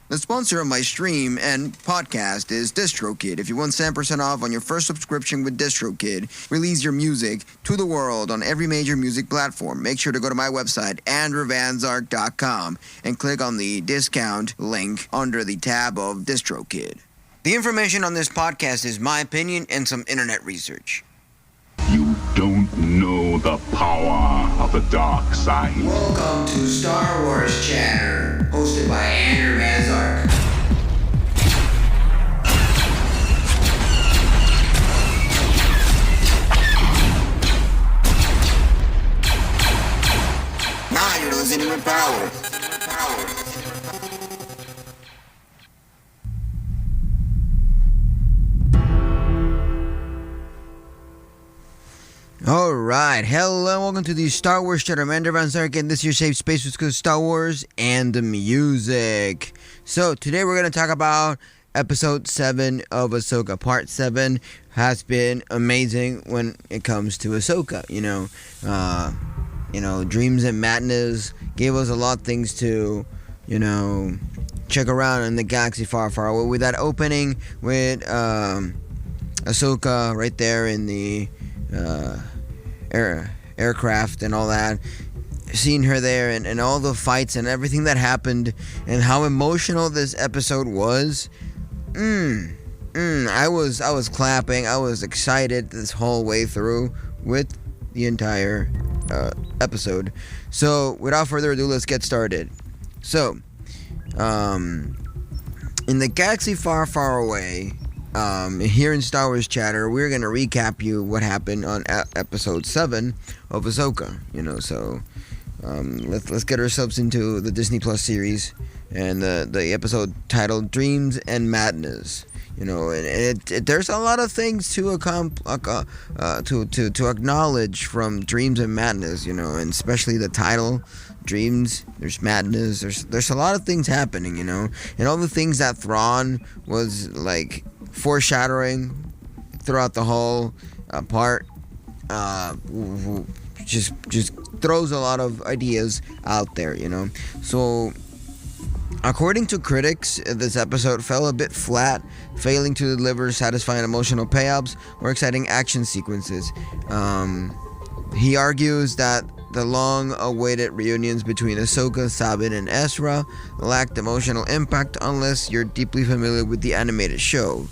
The sponsor of my stream and podcast is DistroKid. If you want 10% off on your first subscription with DistroKid, release your music to the world on every major music platform. Make sure to go to my website, andrewvanzark.com, and click on the discount link under the tab of DistroKid. The information on this podcast is my opinion and some internet research. You don't know the power of the dark side. Welcome to Star Wars Chatter, hosted by Andrew Van Zark. Now you're listening with power. Alright, hello, welcome to the Star Wars Chatter. I'm Andrew Van Zark, and this is your safe space with Star Wars and the music. So, today we're going to talk about Episode 7 of Ahsoka. Part 7 has been amazing when it comes to Ahsoka. Dreams and Madness gave us a lot of things to, check around in the galaxy far, far away. With that opening with Ahsoka right there in the aircraft and all that, seeing her there and all the fights and everything that happened and how emotional this episode was. I was clapping. I was excited this whole way through with the entire episode. So without further ado, let's get started. So in the galaxy far, far away, here in Star Wars Chatter, we're going to recap you what happened on episode 7 of Ahsoka, so let's get ourselves into the Disney Plus series and the episode titled Dreams and Madness. There's a lot of things to acknowledge from Dreams and Madness, and especially the title, Dreams, there's madness, there's a lot of things happening, and all the things that Thrawn was like foreshadowing throughout the whole part, just throws a lot of ideas out there, So, according to critics, this episode fell a bit flat, failing to deliver satisfying emotional payoffs or exciting action sequences. He argues that the long-awaited reunions between Ahsoka, Sabine, and Ezra lacked emotional impact unless you're deeply familiar with the animated show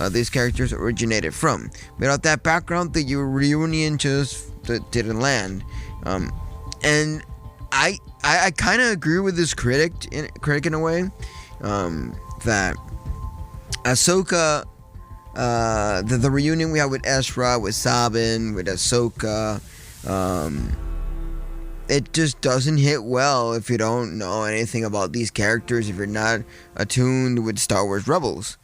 these characters originated from. Without that background, the reunion just didn't land. And I kind of agree with this critic in a way, that Ahsoka, the reunion we had with Ezra, with Sabine, with Ahsoka, it just doesn't hit well if you don't know anything about these characters, if you're not attuned with Star Wars Rebels.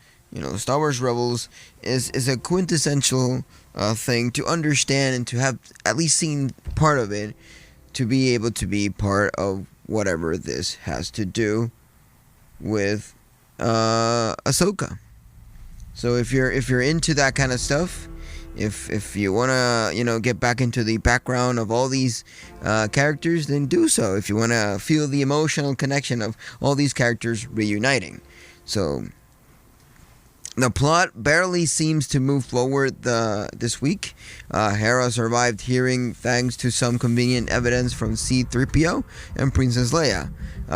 Star Wars Rebels is a quintessential thing to understand and to have at least seen part of it, to be able to be part of whatever this has to do with Ahsoka. So if you're into that kind of stuff, if you wanna get back into the background of all these characters, then do so. If you wanna feel the emotional connection of all these characters reuniting, so. The plot barely seems to move forward this week. Hera survived hearing thanks to some convenient evidence from C-3PO and Princess Leia,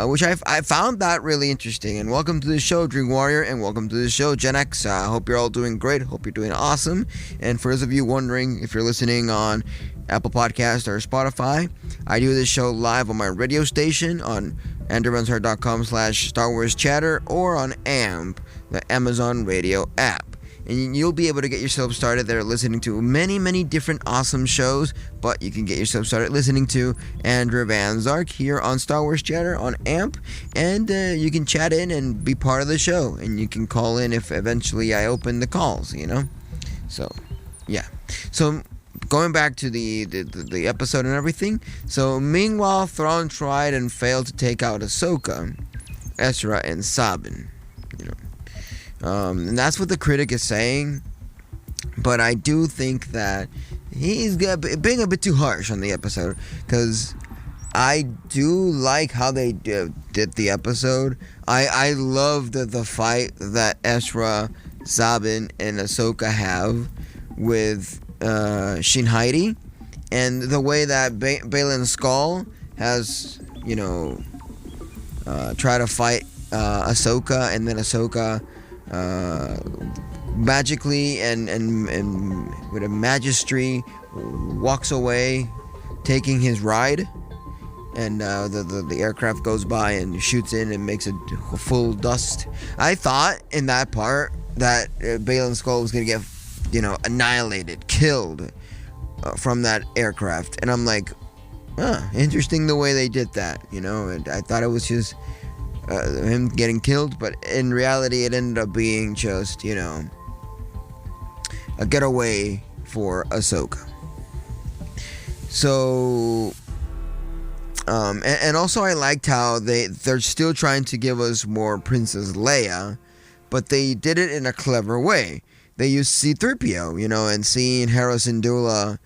which I found that really interesting. And welcome to the show, Dream Warrior, and welcome to the show, Gen X. I hope you're all doing great. Hope you're doing awesome. And for those of you wondering if you're listening on Apple Podcast or Spotify, I do this show live on my radio station on andrewvanzark.com/Star Wars Chatter or on AMP, the Amazon Radio app. And you'll be able to get yourself started there listening to many, many different awesome shows, but you can get yourself started listening to Andrew Van Zark here on Star Wars Chatter on AMP, and you can chat in and be part of the show, and you can call in if eventually I open the calls, So, yeah. So, going back to the episode and everything. So, meanwhile, Thrawn tried and failed to take out Ahsoka, Ezra, and Sabine. And that's what the critic is saying. But I do think that he's being a bit too harsh on the episode, because I do like how they did the episode. I love the fight that Ezra, Sabin, and Ahsoka have with Shinhide, and the way that Baylan Skull has, try to fight Ahsoka, and then Ahsoka magically and with a magistry walks away, taking his ride, and the aircraft goes by and shoots in and makes it full dust. I thought in that part that Baylan Skull was gonna get, annihilated, killed from that aircraft, and I'm like, interesting the way they did that, and I thought it was just him getting killed, but in reality it ended up being just, a getaway for Ahsoka. So and also I liked how they're still trying to give us more Princess Leia, but they did it in a clever way. They used C-3PO, and seeing Harrison Dula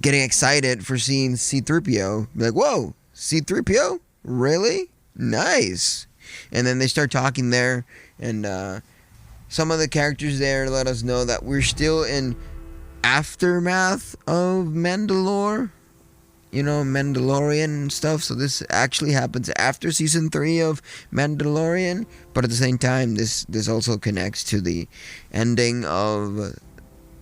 getting excited for seeing C-3PO, like, whoa, C-3PO? Really? Nice. And then they start talking there, and some of the characters there let us know that we're still in aftermath of Mandalore, Mandalorian and stuff. So this actually happens after season 3 of Mandalorian, but at the same time, this also connects to the ending of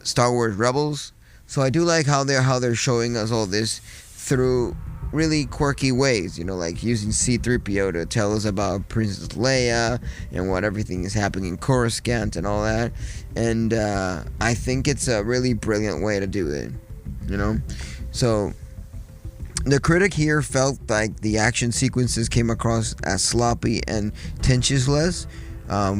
Star Wars Rebels. So I do like how they're showing us all this through really quirky ways, like using C-3PO to tell us about Princess Leia and what everything is happening in Coruscant and all that. And I think it's a really brilliant way to do it, So the critic here felt like the action sequences came across as sloppy and tensionless,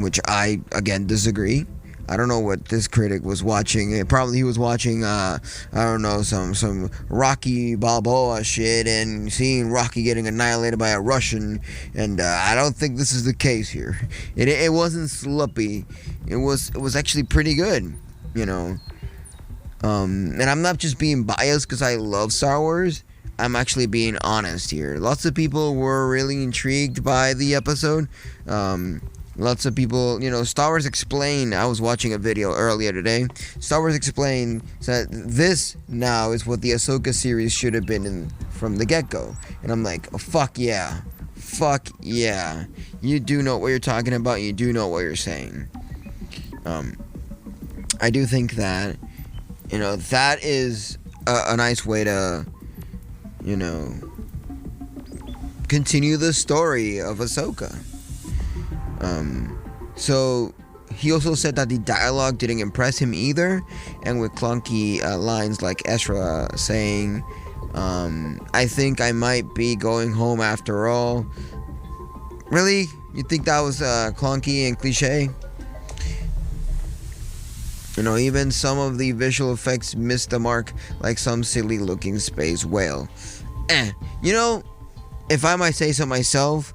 which I, again, disagree. I don't know what this critic was watching. Probably he was watching, I don't know, some Rocky Balboa shit and seeing Rocky getting annihilated by a Russian. And I don't think this is the case here. It wasn't sloppy. It was actually pretty good, And I'm not just being biased because I love Star Wars. I'm actually being honest here. Lots of people were really intrigued by the episode. Lots of people, Star Wars Explained. I was watching a video earlier today. Star Wars Explained said this now is what the Ahsoka series should have been from the get-go. And I'm like, oh, fuck yeah. Fuck yeah. You do know what you're talking about. You do know what you're saying. I do think that, that is a nice way to, continue the story of Ahsoka. So he also said that the dialogue didn't impress him either, and with clunky lines like Ezra saying, I think I might be going home after all. Really? You think that was clunky and cliche? Even some of the visual effects missed the mark, like some silly looking space whale. If I might say so myself,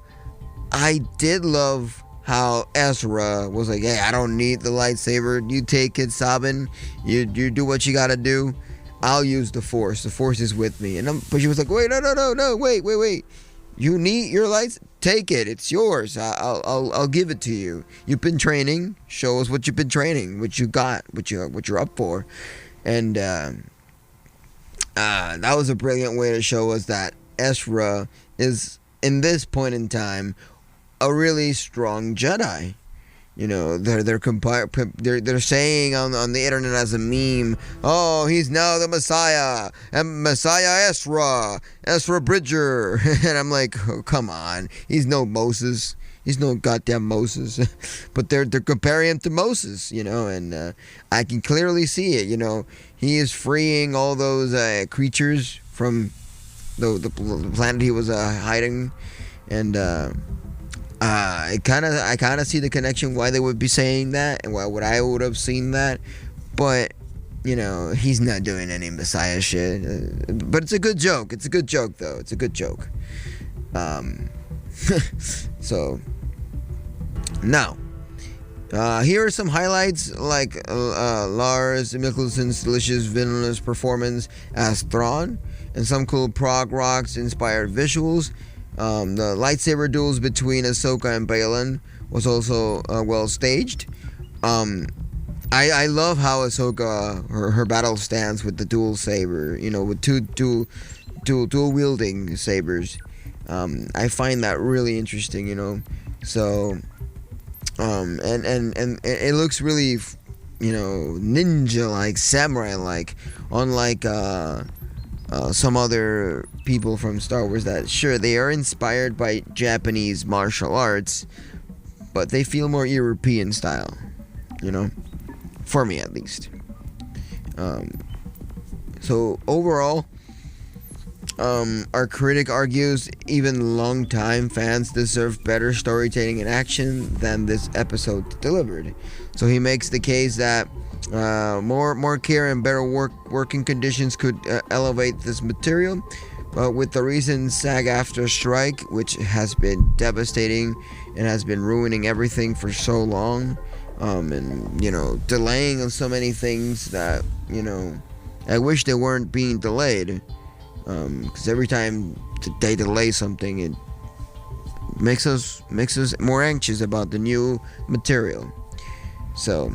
I did love how Ezra was like, hey, I don't need the lightsaber. You take it, Sabin. You do what you gotta do. I'll use the Force. The Force is with me. But she was like, wait, no, wait. You need your lights? Take it. It's yours. I'll give it to you. You've been training. Show us what you've been training. What you got. What you're up for. And that was a brilliant way to show us that Ezra is, in this point in time, a really strong Jedi. They're saying on the internet as a meme, oh, he's now the Messiah, and Messiah Ezra Bridger. And I'm like, oh, come on, he's no Moses. He's no goddamn Moses. But they're comparing him to Moses, and I can clearly see it. He is freeing all those creatures from the planet he was hiding, and I kind of see the connection why they would be saying that and why would I would have seen that, but he's not doing any Messiah shit. But it's a good joke. It's a good joke though. It's a good joke. So now, here are some highlights, like Lars Mikkelsen's delicious villainous performance as Thrawn. and some cool prog rocks inspired visuals. The lightsaber duels between Ahsoka and Baylan was also well staged. I love how Ahsoka her battle stance with the dual saber, with two dual wielding sabers. I find that really interesting, So, and it looks really, ninja like, samurai like, unlike some other people from Star Wars that, sure, they are inspired by Japanese martial arts, but they feel more European style, for me at least. So overall, our critic argues even long-time fans deserve better storytelling and action than this episode delivered. So he makes the case that more care and better working conditions could elevate this material. But with the recent SAG-AFTRA strike, which has been devastating and has been ruining everything for so long, and delaying on so many things that I wish they weren't being delayed, because every time they delay something, it makes us more anxious about the new material. So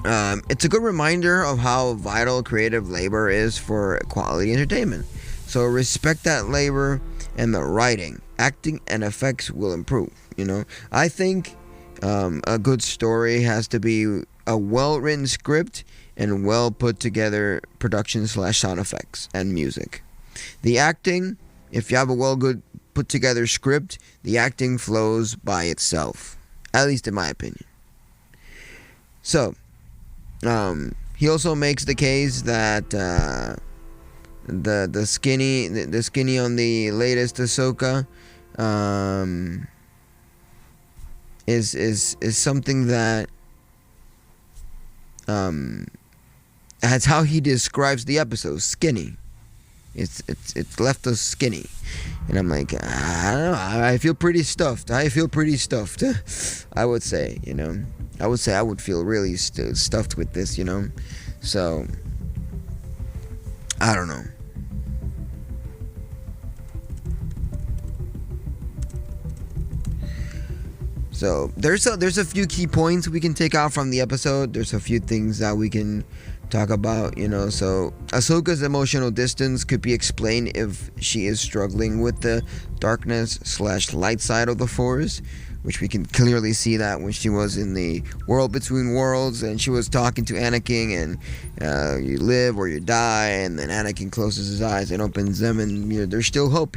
it's a good reminder of how vital creative labor is for quality entertainment. So respect that labor, and the writing, acting, and effects will improve. I think a good story has to be a well-written script and well put together production / sound effects and music. The acting, if you have a good put together script, the acting flows by itself, at least in my opinion. So he also makes the case that the skinny on the latest Ahsoka is something that that's how he describes the episode, skinny. It's left us skinny, and I'm like, I don't know. I feel pretty stuffed. I would say, I would feel really stuffed with this, So I don't know. So there's a few key points we can take out from the episode. There's a few things that we can talk about, So Ahsoka's emotional distance could be explained if she is struggling with the darkness / light side of the Force, which we can clearly see that when she was in the world between worlds and she was talking to Anakin, and you live or you die, and then Anakin closes his eyes and opens them, and there's still hope.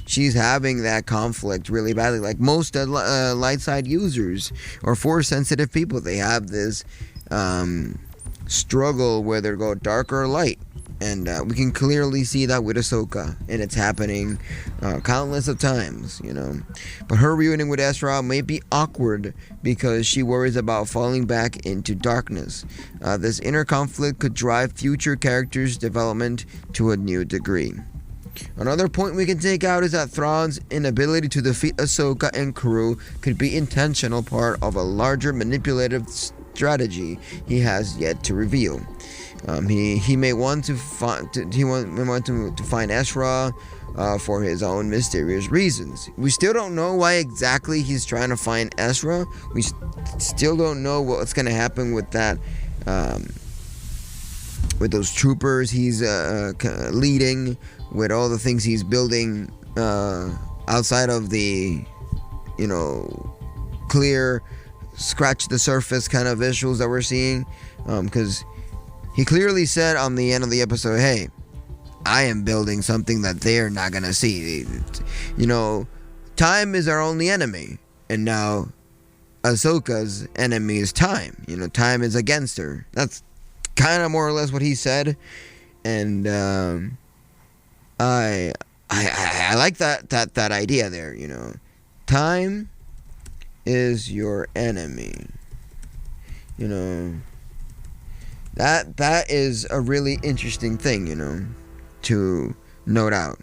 She's having that conflict really badly, like most light side users or Force sensitive people. They have this struggle whether to go dark or light, and we can clearly see that with Ahsoka, and it's happening countless of times, But her reunion with Ezra may be awkward because she worries about falling back into darkness. This inner conflict could drive future characters' development to a new degree. Another point we can take out is that Thrawn's inability to defeat Ahsoka and crew could be intentional part of a larger manipulative strategy he has yet to reveal. He may want to find Ezra for his own mysterious reasons. We still don't know why exactly he's trying to find Ezra. We still don't know what's going to happen with that, with those troopers he's leading, with all the things he's building outside of the, clear, scratch the surface kind of visuals that we're seeing, because he clearly said on the end of the episode, hey, I am building something that they're not gonna see. Time is our only enemy, and now Ahsoka's enemy is time. Time is against her. That's kind of more or less what he said, and I like that idea there. Time is your enemy. That is a really interesting thing, to note out.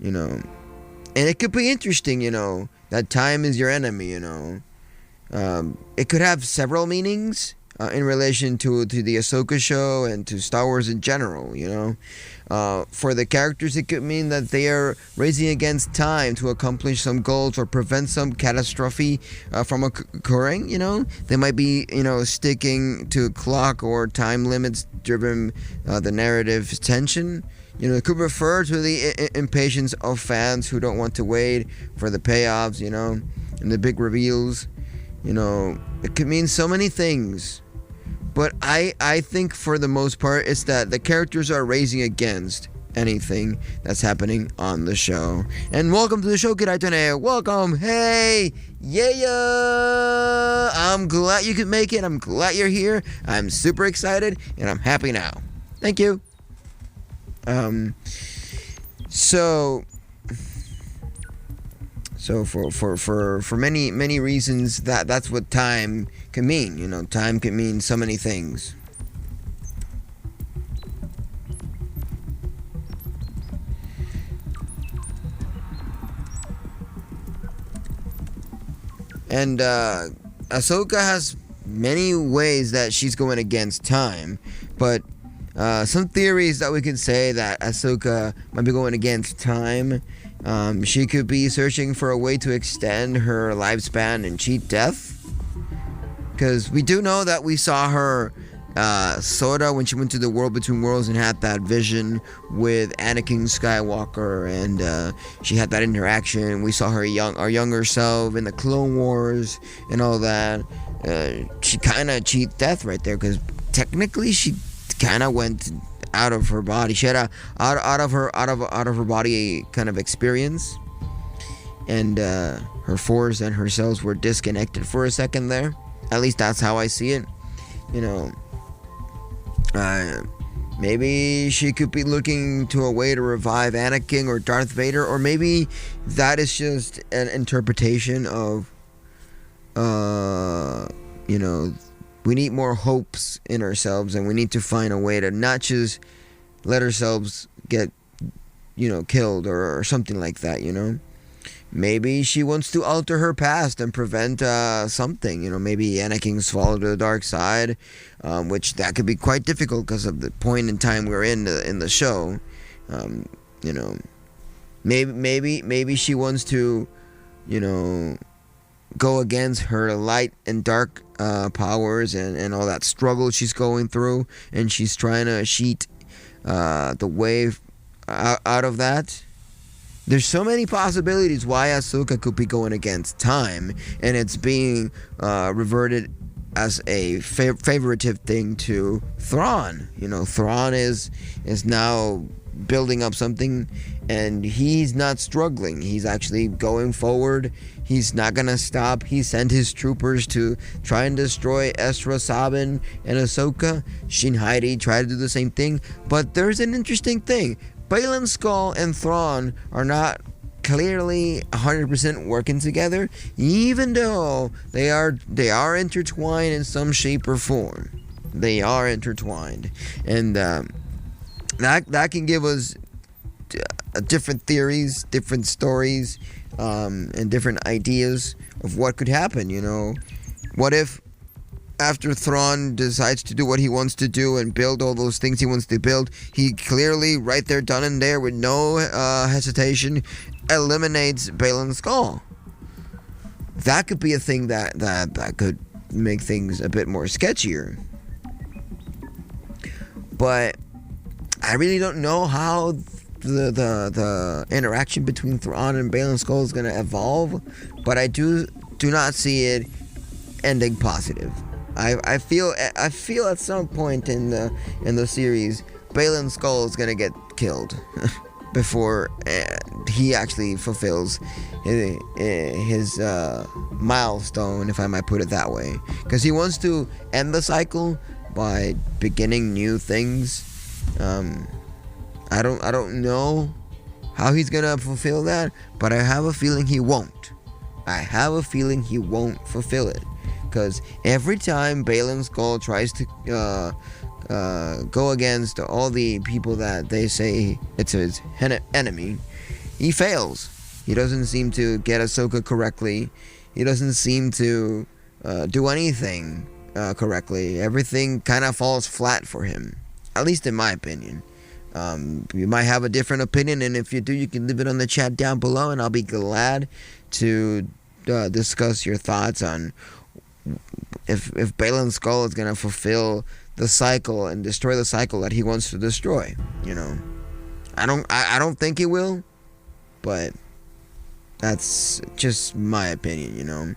And it could be interesting, that time is your enemy. It could have several meanings. in relation to the Ahsoka show and to Star Wars in general. For the characters, it could mean that they are racing against time to accomplish some goals or prevent some catastrophe from occurring. They might be sticking to clock or time limits driven the narrative tension. It could refer to the impatience of fans who don't want to wait for the payoffs, and the big reveals. It could mean so many things. But I think for the most part, it's that the characters are racing against anything that's happening on the show. And welcome to the show, Kiraitone. Welcome. Hey. Yeah. I'm glad you could make it. I'm glad you're here. I'm super excited, and I'm happy now. Thank you. So for many reasons, that's what time can mean. Time can mean so many things. And Ahsoka has many ways that she's going against time, but some theories that we could say that Ahsoka might be going against time. She could be searching for a way to extend her lifespan and cheat death. Because we do know that we saw her sorta when she went to the world between worlds and had that vision with Anakin Skywalker, and she had that interaction. We saw her our younger self in the Clone Wars and all that. She kind of cheat death right there, because technically she kind of went out of her body. She had a out of her body kind of experience, and her Force and her cells were disconnected for a second there. At least that's how I see it. Maybe she could be looking to a way to revive Anakin or Darth Vader, or maybe that is just an interpretation of we need more hopes in ourselves, and we need to find a way to not just let ourselves get, killed or something like that, Maybe she wants to alter her past and prevent something, maybe Anakin's fall to the dark side, which that could be quite difficult because of the point in time we're in the show. Maybe she wants to, go against her light and dark powers and all that struggle she's going through, and she's trying to cheat the way out of that. There's so many possibilities why Ahsoka could be going against time, and it's being reverted as a favoritive thing to Thrawn. Thrawn is now building up something, and he's not struggling. He's actually going forward. He's not gonna stop. He sent his troopers to try and destroy S1E7 and Ahsoka. Shin Hati tried to do the same thing, but there's an interesting thing. Baylan Skull and Thrawn are not clearly 100% working together, even though they are intertwined in some shape or form. They are intertwined, and that can give us different theories, different stories, and different ideas of what could happen. What if after Thrawn decides to do what he wants to do and build all those things he wants to build, he clearly, right there, done and there, with no hesitation, eliminates Baylan Skull? That could be a thing that could make things a bit more sketchier. But I really don't know how the interaction between Thrawn and Baylan Skull is going to evolve, but I do not see it ending positive. I feel at some point in the series, Baylan Skull is gonna get killed before he actually fulfills his milestone, if I might put it that way, because he wants to end the cycle by beginning new things. I don't know how he's gonna fulfill that, but I have a feeling he won't. I have a feeling he won't fulfill it. Because every time Baylan Skull tries to go against all the people that they say it's his enemy, he fails. He doesn't seem to get Ahsoka correctly. He doesn't seem to do anything correctly, everything kind of falls flat for him. At least in my opinion. You might have a different opinion, and if you do, you can leave it on the chat down below, and I'll be glad to discuss your thoughts on if Baylan Skoll is gonna fulfill the cycle and destroy the cycle that he wants to destroy. You know, I don't think he will, but that's just my opinion. You know,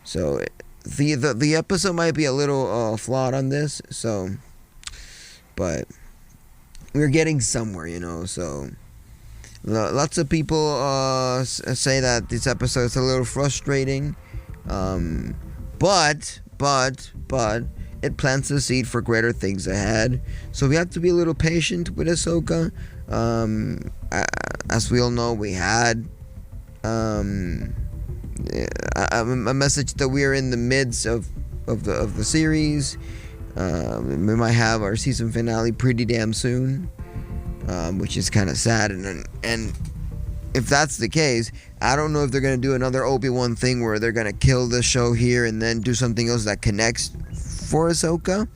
so the episode might be a little flawed on this, so, but we're getting somewhere, you know. So lots of people say that this episode is a little frustrating, but it plants the seed for greater things ahead. So we have to be a little patient with Ahsoka. As we all know, we had a message that we are in the midst of the series. We might have our season finale pretty damn soon, which is kind of sad. And if that's the case, I don't know if they're gonna do another Obi-Wan thing where they're gonna kill the show here and then do something else that connects for Ahsoka,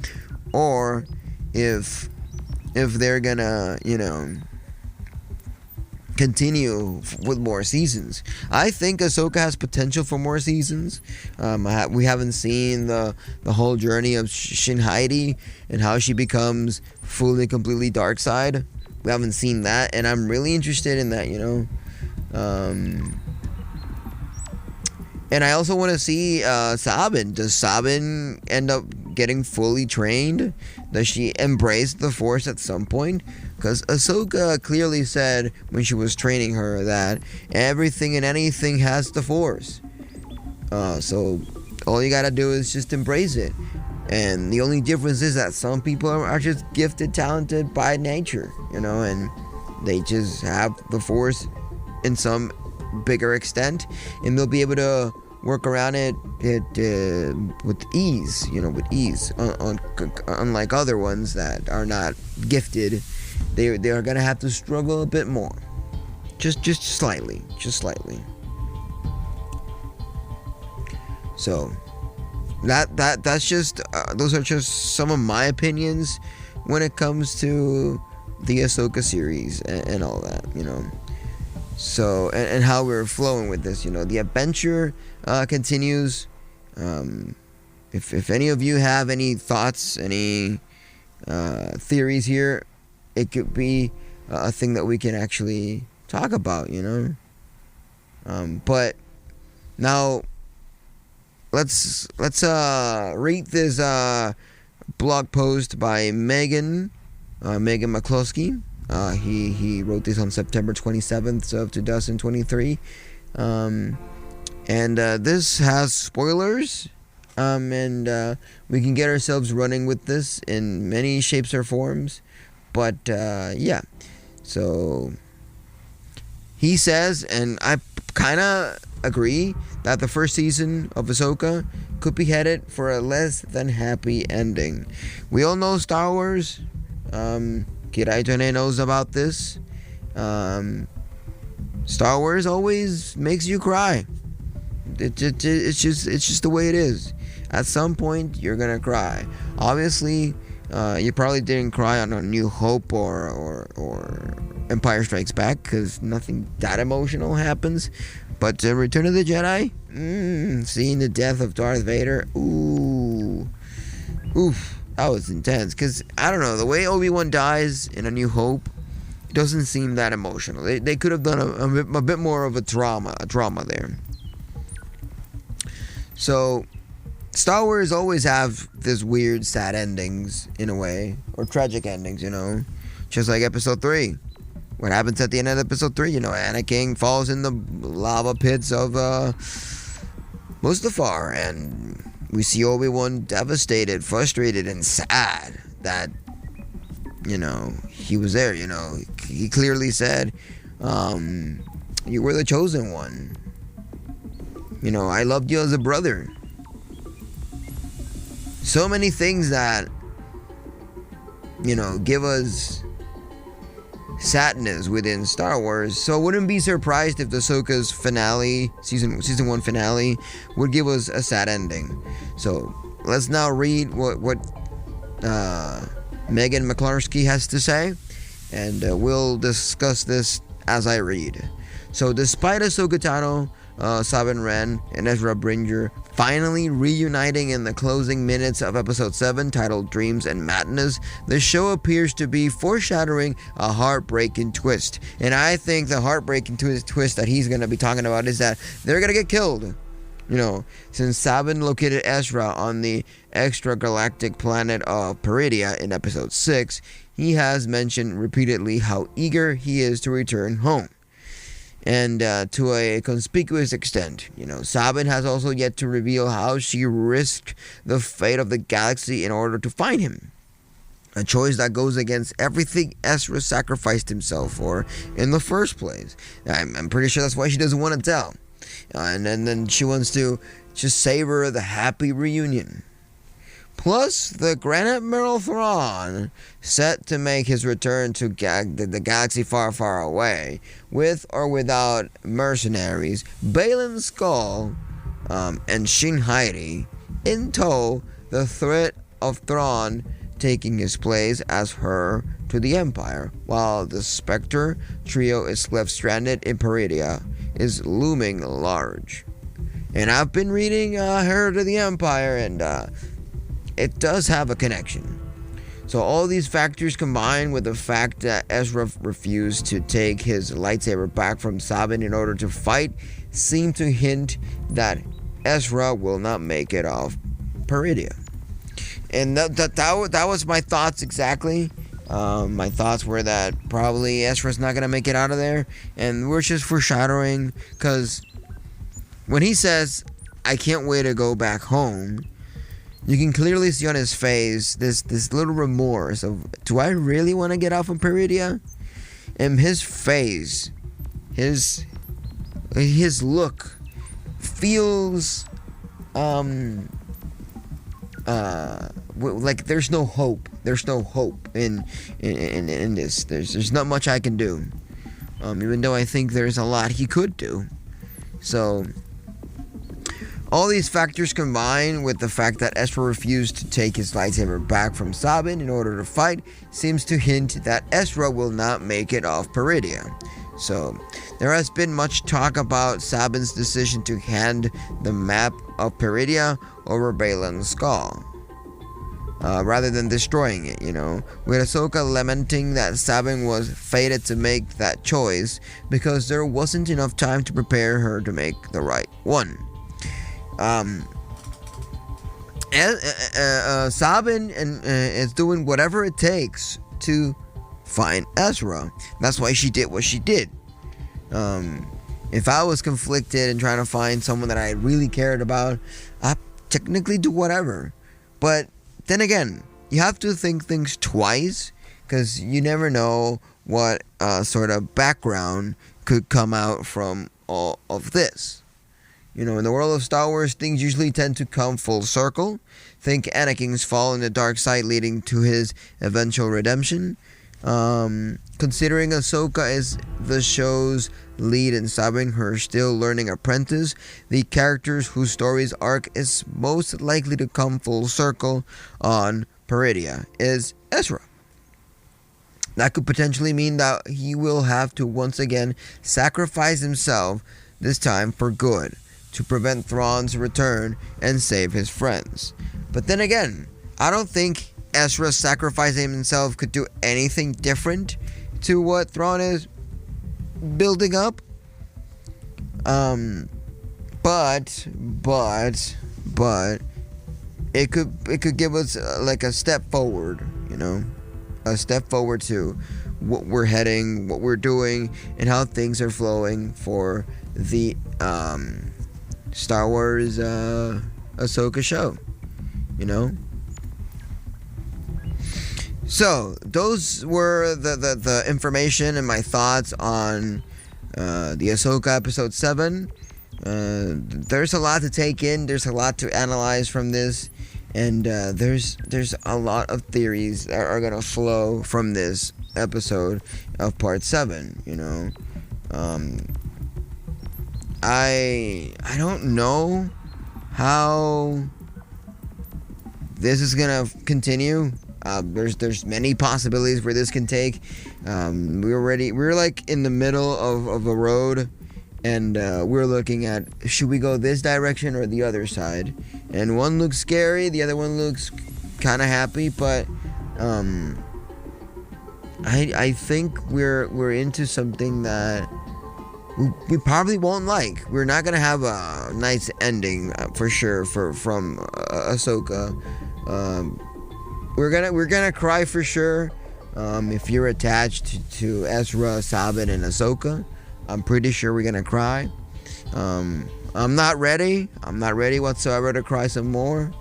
or if they're gonna, you know, continue with more seasons. I think Ahsoka has potential for more seasons. We haven't seen the whole journey of Shin Heidi and how she becomes fully, completely dark side. We haven't seen that, and I'm really interested in that, you know. And I also want to see Sabin. Does Sabin end up getting fully trained? Does she embrace the Force at some point? Because Ahsoka clearly said when she was training her that everything and anything has the Force. So all you gotta do is just embrace it. And the only difference is that some people are just gifted, talented by nature, you know, and they just have the Force in some bigger extent, and they'll be able to work around it with ease, you know, unlike other ones that are not gifted. They are gonna have to struggle a bit more, just slightly. So that's just those are just some of my opinions when it comes to the Ahsoka series and all that, you know. So and how we're flowing with this, you know, the adventure continues. If any of you have any thoughts, any theories here, it could be a thing that we can actually talk about, you know. But now let's read this blog post by Megan McCloskey. He wrote this on September 27th of 2023, and this has spoilers, and we can get ourselves running with this in many shapes or forms, but yeah. So he says, and I kind of agree, that the first season of Ahsoka could be headed for a less than happy ending. We all know Star Wars. Kirai Tone knows about this. Star Wars always makes you cry. It's just the way it is. At some point, you're gonna cry. Obviously, you probably didn't cry on A New Hope or Empire Strikes Back, because nothing that emotional happens. But Return of the Jedi, seeing the death of Darth Vader, oof, that was intense. Because, I don't know, the way Obi-Wan dies in A New Hope doesn't seem that emotional. They could have done a bit more of a drama there. So, Star Wars always have this weird, sad endings, in a way. Or tragic endings, you know. Just like Episode 3. What happens at the end of Episode 3? You know, Anakin falls in the lava pits of Mustafar, and we see Obi-Wan devastated, frustrated, and sad that, you know, he was there, you know. He clearly said, you were the chosen one. You know, I loved you as a brother. So many things that, you know, give us sadness within Star Wars. So I wouldn't be surprised if the Ahsoka's finale, season 1 finale, would give us a sad ending. So let's now read what Megan McCluskey has to say, and we'll discuss this as I read. So, despite Ahsoka Tano, Sabin Wren, and Ezra Bridger finally reuniting in the closing minutes of Episode 7, titled Dreams and Madness, the show appears to be foreshadowing a heartbreaking twist. And I think the heartbreaking twist that he's going to be talking about is that they're going to get killed. Since Sabin located Ezra on the extragalactic planet of Peridia in Episode 6, he has mentioned repeatedly how eager he is to return home. And to a conspicuous extent, Sabin has also yet to reveal how she risked the fate of the galaxy in order to find him. A choice that goes against everything Ezra sacrificed himself for in the first place. I'm pretty sure that's why she doesn't want to tell. And then she wants to just savor the happy reunion. Plus, the Grand Admiral Thrawn, set to make his return to the galaxy far, far away, with or without mercenaries, Baylan Skoll, and Shin Hati, in tow, the threat of Thrawn taking his place as heir to the Empire, while the Spectre trio is left stranded in Peridia, is looming large. And I've been reading Heir to the Empire, and it does have a connection. So all these factors combined with the fact that Ezra refused to take his lightsaber back from Sabin in order to fight seem to hint that Ezra will not make it off Peridia. And that was my thoughts exactly. My thoughts were that probably Ezra's not going to make it out of there. And we're just foreshadowing, because when he says, "I can't wait to go back home," you can clearly see on his face this little remorse of, do I really want to get off of Peridia? And his face, his look feels like there's no hope. There's no hope in this. There's not much I can do. Even though I think there's a lot he could do. So all these factors combined with the fact that Ezra refused to take his lightsaber back from Sabin in order to fight seems to hint that Ezra will not make it off Peridia. So there has been much talk about Sabin's decision to hand the map of Peridia over Baylan Skoll, rather than destroying it, with Ahsoka lamenting that Sabin was fated to make that choice because there wasn't enough time to prepare her to make the right one. Sabin is doing whatever it takes to find Ezra. That's why she did what she did. If I was conflicted and trying to find someone that I really cared about, I'd technically do whatever. But then again, you have to think things twice, because you never know what sort of background could come out from all of this. In the world of Star Wars, things usually tend to come full circle. Think Anakin's fall in the dark side leading to his eventual redemption. Considering Ahsoka is the show's lead in Sabin, her still learning apprentice, the characters whose story's arc is most likely to come full circle on Peridia is Ezra. That could potentially mean that he will have to once again sacrifice himself, this time for good, to prevent Thrawn's return and save his friends. But then again, I don't think Ezra sacrificing himself could do anything different to what Thrawn is building up. But it could give us like a step forward, a step forward to what we're heading, what we're doing, and how things are flowing for the Star Wars Ahsoka show, So those were the information and my thoughts on the Ahsoka episode 7. There's a lot to take in. There's a lot to analyze from this, and there's a lot of theories that are gonna flow from this episode of part 7. I don't know how this is gonna continue. There's many possibilities where this can take. We're like in the middle of a road, and we're looking at, should we go this direction or the other side? And one looks scary, the other one looks kind of happy, but I think we're into something that we probably won't like. We're not gonna have a nice ending for sure from Ahsoka. We're gonna cry for sure. If you're attached to Ezra, Sabin, and Ahsoka, I'm pretty sure we're gonna cry. I'm not ready. I'm not ready whatsoever to cry some more.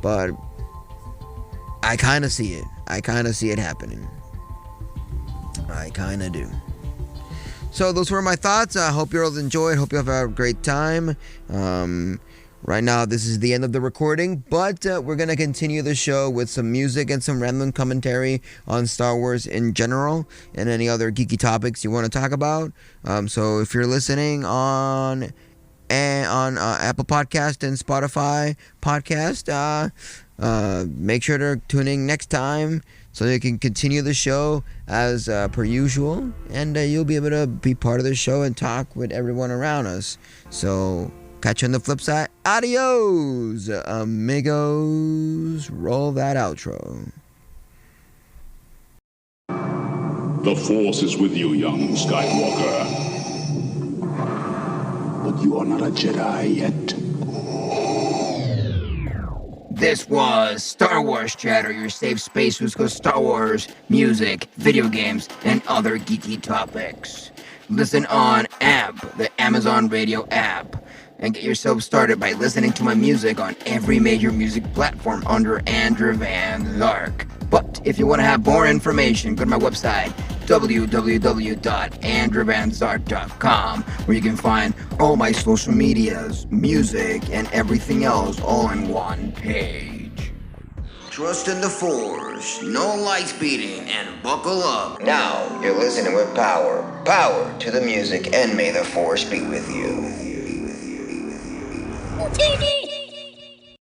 But I kind of see it. I kind of see it happening. I kind of do. So those were my thoughts. I hope you all enjoyed. Hope you have a great time. Right now, this is the end of the recording, but we're going to continue the show with some music and some random commentary on Star Wars in general and any other geeky topics you want to talk about. So if you're listening on Apple Podcast and Spotify Podcast, make sure to tune in next time so you can continue the show as per usual, and you'll be able to be part of the show and talk with everyone around us. So catch you on the flip side. Adios, amigos. Roll that outro. The Force is with you, young Skywalker. But you are not a Jedi yet. This was Star Wars Chatter, your safe space to discuss Star Wars, music, video games, and other geeky topics. Listen on AMP, the Amazon Radio app, and get yourself started by listening to my music on every major music platform under Andrew Van Zark. But if you want to have more information, go to my website, www.andrewvanzark.com, where you can find all my social medias, music, and everything else all in one page. Trust in the Force, no lights beating, and buckle up. Now you're listening with power. Power to the music, and may the Force be with you. TV